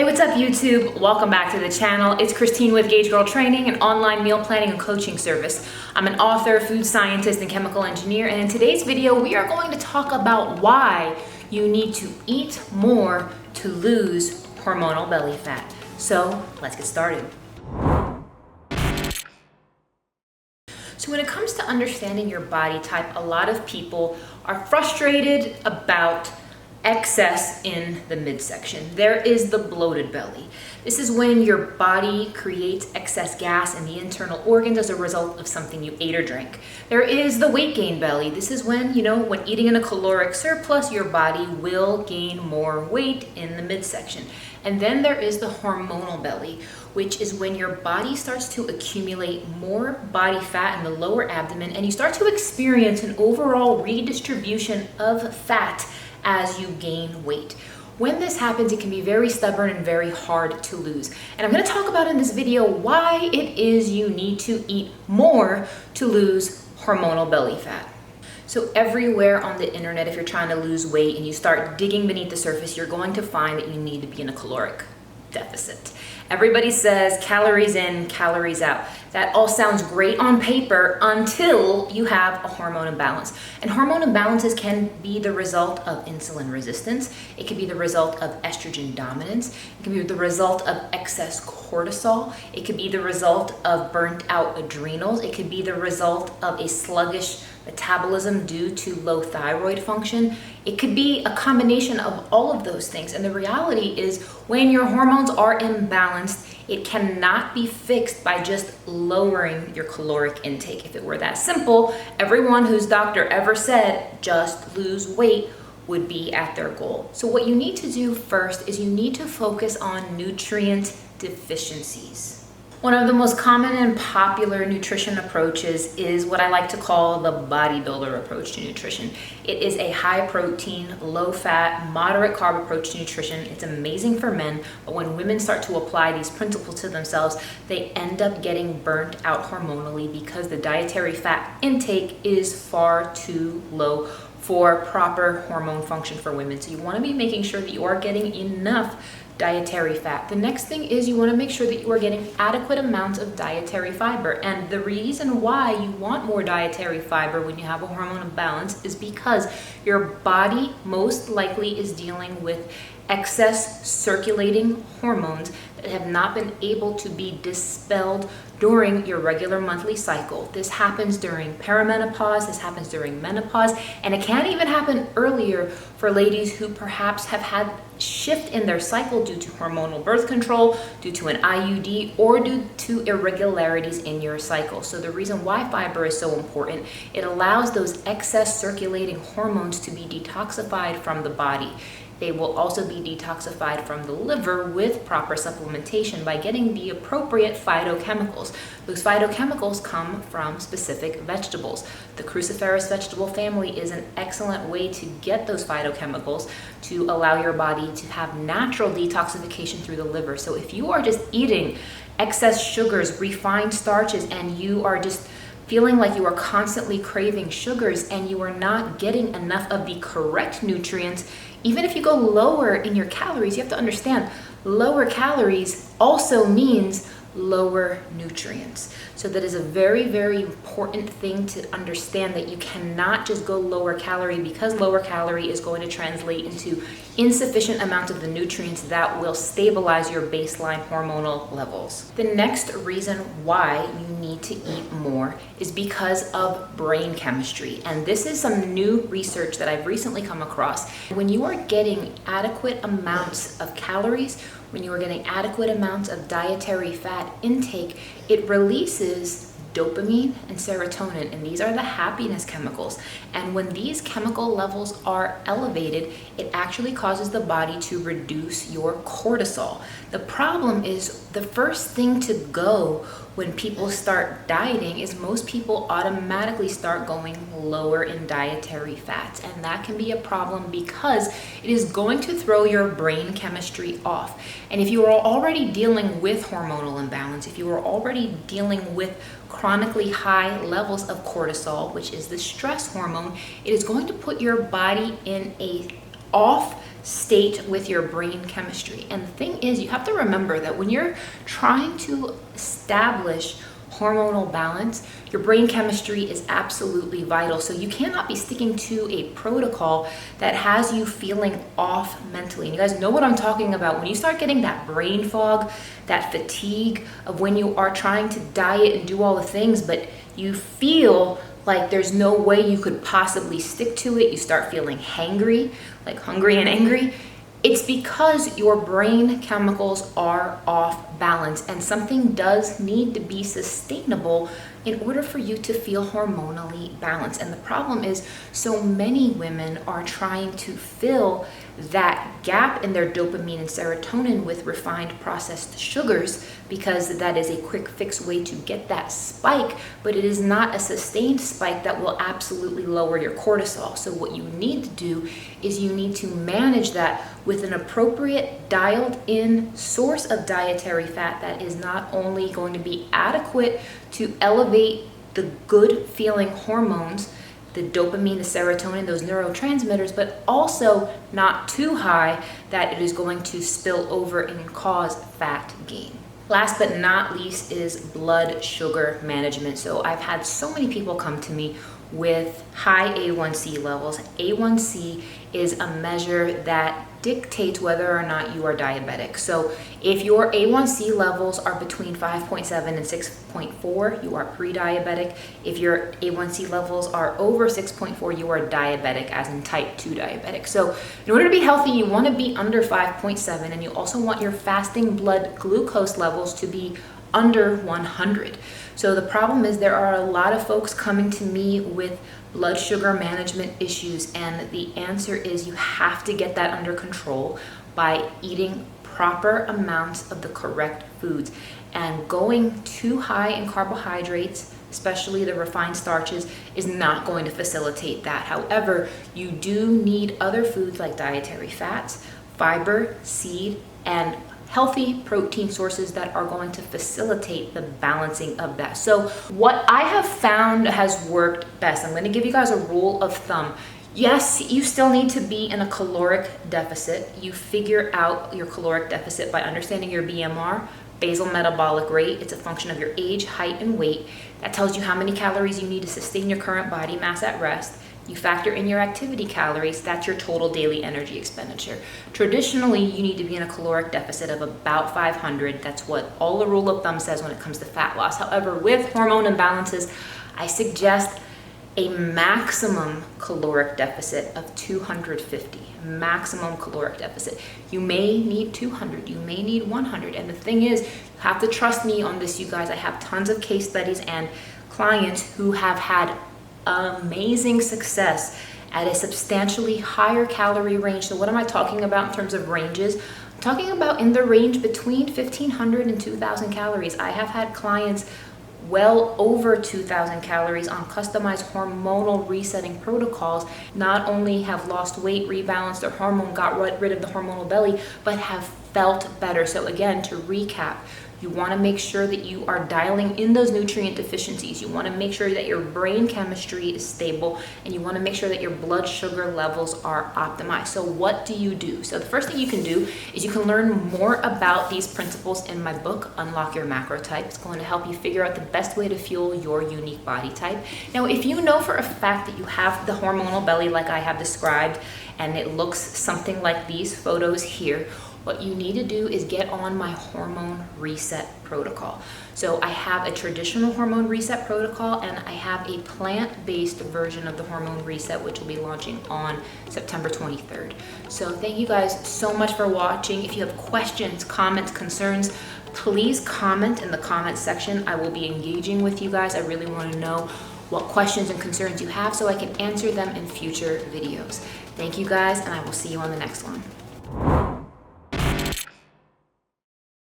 what's up YouTube? Welcome back to the channel. It's Christine with gaugegirltraining, an online meal planning and coaching service. I'm an author, food scientist, and chemical engineer, and in today's video, we are going to talk about why you need to eat more to lose hormonal belly fat. So let's get started. So when it comes to understanding your body type, a lot of people are frustrated about excess in the midsection. There is the bloated belly. This is when your body creates excess gas in the internal organs as a result of something you ate or drank. There is the weight gain belly. This is when, when eating in a caloric surplus, your body will gain more weight in the midsection. And then there is the hormonal belly, which is when your body starts to accumulate more body fat in the lower abdomen and you start to experience an overall redistribution of fat as you gain weight. When this happens, it can be very stubborn and very hard to lose. And I'm going to talk about in this video why it is you need to eat more to lose hormonal belly fat. So everywhere on the internet, if you're trying to lose weight and you start digging beneath the surface, you're going to find that you need to be in a caloric deficit. Everybody says calories in, calories out. That all sounds great on paper until you have a hormone imbalance. And hormone imbalances can be the result of insulin resistance. It can be the result of estrogen dominance. It can be the result of excess cortisol. It could be the result of burnt out adrenals. It could be the result of a sluggish metabolism due to low thyroid function. It could be a combination of all of those things. And the reality is when your hormones are imbalanced, it cannot be fixed by just lowering your caloric intake. If it were that simple, everyone whose doctor ever said just lose weight would be at their goal. So what you need to do first is you need to focus on nutrient deficiencies. One of the most common and popular nutrition approaches is what I like to call the bodybuilder approach to nutrition. It is a high protein, low fat, moderate carb approach to nutrition. It's amazing for men, but when women start to apply these principles to themselves, they end up getting burnt out hormonally because the dietary fat intake is far too low for proper hormone function for women. So you want to be making sure that you are getting enough dietary fat. The next thing is you want to make sure that you are getting adequate amounts of dietary fiber. And the reason why you want more dietary fiber when you have a hormone imbalance is because your body most likely is dealing with excess circulating hormones that have not been able to be dispelled during your regular monthly cycle. This happens during perimenopause, this happens during menopause, and it can even happen earlier for ladies who perhaps have had shift in their cycle due to hormonal birth control, due to an IUD, or due to irregularities in your cycle. So the reason why fiber is so important, it allows those excess circulating hormones to be detoxified from the body. They will also be detoxified from the liver with proper supplementation by getting the appropriate phytochemicals. Those phytochemicals come from specific vegetables. The cruciferous vegetable family is an excellent way to get those phytochemicals to allow your body to have natural detoxification through the liver. So if you are just eating excess sugars, refined starches, and you are just feeling like you are constantly craving sugars and you are not getting enough of the correct nutrients, even if you go lower in your calories, you have to understand lower calories also means lower nutrients. So that is a very, very important thing to understand, that you cannot just go lower calorie, because lower calorie is going to translate into insufficient amounts of the nutrients that will stabilize your baseline hormonal levels. The next reason why you need to eat more is because of brain chemistry. And this is some new research that I've recently come across. When you are getting adequate amounts of calories, when you are getting adequate amounts of dietary fat intake, it releases dopamine and serotonin, and these are the happiness chemicals. And when these chemical levels are elevated, it actually causes the body to reduce your cortisol. The problem is the first thing to go when people start dieting is most people automatically start going lower in dietary fats, and that can be a problem because it is going to throw your brain chemistry off. And if you are already dealing with hormonal imbalance, if you are already dealing with chronically high levels of cortisol, which is the stress hormone, it is going to put your body in a off state with your brain chemistry. And the thing is, you have to remember that when you're trying to establish hormonal balance, your brain chemistry is absolutely vital. So you cannot be sticking to a protocol that has you feeling off mentally. And you guys know what I'm talking about. When you start getting that brain fog, that fatigue of when you are trying to diet and do all the things, but you feel like there's no way you could possibly stick to it. You start feeling hangry, like hungry and angry. It's because your brain chemicals are off balance, and something does need to be sustainable in order for you to feel hormonally balanced. And the problem is, so many women are trying to fill that gap in their dopamine and serotonin with refined processed sugars, because that is a quick fix way to get that spike, but it is not a sustained spike that will absolutely lower your cortisol. So what you need to do is you need to manage that with an appropriate dialed in source of dietary fat that is not only going to be adequate to elevate the good feeling hormones, the dopamine, the serotonin, those neurotransmitters, but also not too high that it is going to spill over and cause fat gain. Last but not least is blood sugar management. So I've had so many people come to me with high A1C levels. A1C is a measure that dictates whether or not you are diabetic. So if your A1C levels are between 5.7 and 6.4, you are pre-diabetic. If your A1C levels are over 6.4, you are diabetic, as in type 2 diabetic. So in order to be healthy, you want to be under 5.7, and you also want your fasting blood glucose levels to be under 100. So the problem is, there are a lot of folks coming to me with blood sugar management issues, and the answer is you have to get that under control by eating proper amounts of the correct foods. And going too high in carbohydrates, especially the refined starches, is not going to facilitate that. However, you do need other foods like dietary fats, fiber, seed, and healthy protein sources that are going to facilitate the balancing of that. So what I have found has worked best, I'm going to give you guys a rule of thumb. Yes, you still need to be in a caloric deficit. You figure out your caloric deficit by understanding your BMR, basal metabolic rate. It's a function of your age, height, and weight. That tells you how many calories you need to sustain your current body mass at rest. You factor in your activity calories, that's your total daily energy expenditure. Traditionally, you need to be in a caloric deficit of about 500. That's what all the rule of thumb says when it comes to fat loss. However, with hormone imbalances, I suggest a maximum caloric deficit of 250. Maximum caloric deficit. You may need 200, you may need 100. And the thing is, you have to trust me on this, you guys. I have tons of case studies and clients who have had amazing success at a substantially higher calorie range. So what am I talking about in terms of ranges? I'm talking about in the range between 1,500 and 2,000 calories. I have had clients well over 2,000 calories on customized hormonal resetting protocols, not only have lost weight, rebalanced their hormone, got rid of the hormonal belly, but have felt better. So again, to recap, you want to make sure that you are dialing in those nutrient deficiencies. You want to make sure that your brain chemistry is stable, and you want to make sure that your blood sugar levels are optimized. So what do you do? So the first thing you can do is you can learn more about these principles in my book, Unlock Your Macro Type. It's going to help you figure out the best way to fuel your unique body type. Now, if you know for a fact that you have the hormonal belly like I have described, and it looks something like these photos here, what you need to do is get on my hormone reset protocol. So I have a traditional hormone reset protocol, and I have a plant-based version of the hormone reset, which will be launching on September 23rd. So thank you guys so much for watching. If you have questions, comments, concerns, please comment in the comment section. I will be engaging with you guys. I really want to know what questions and concerns you have so I can answer them in future videos. Thank you guys, and I will see you on the next one.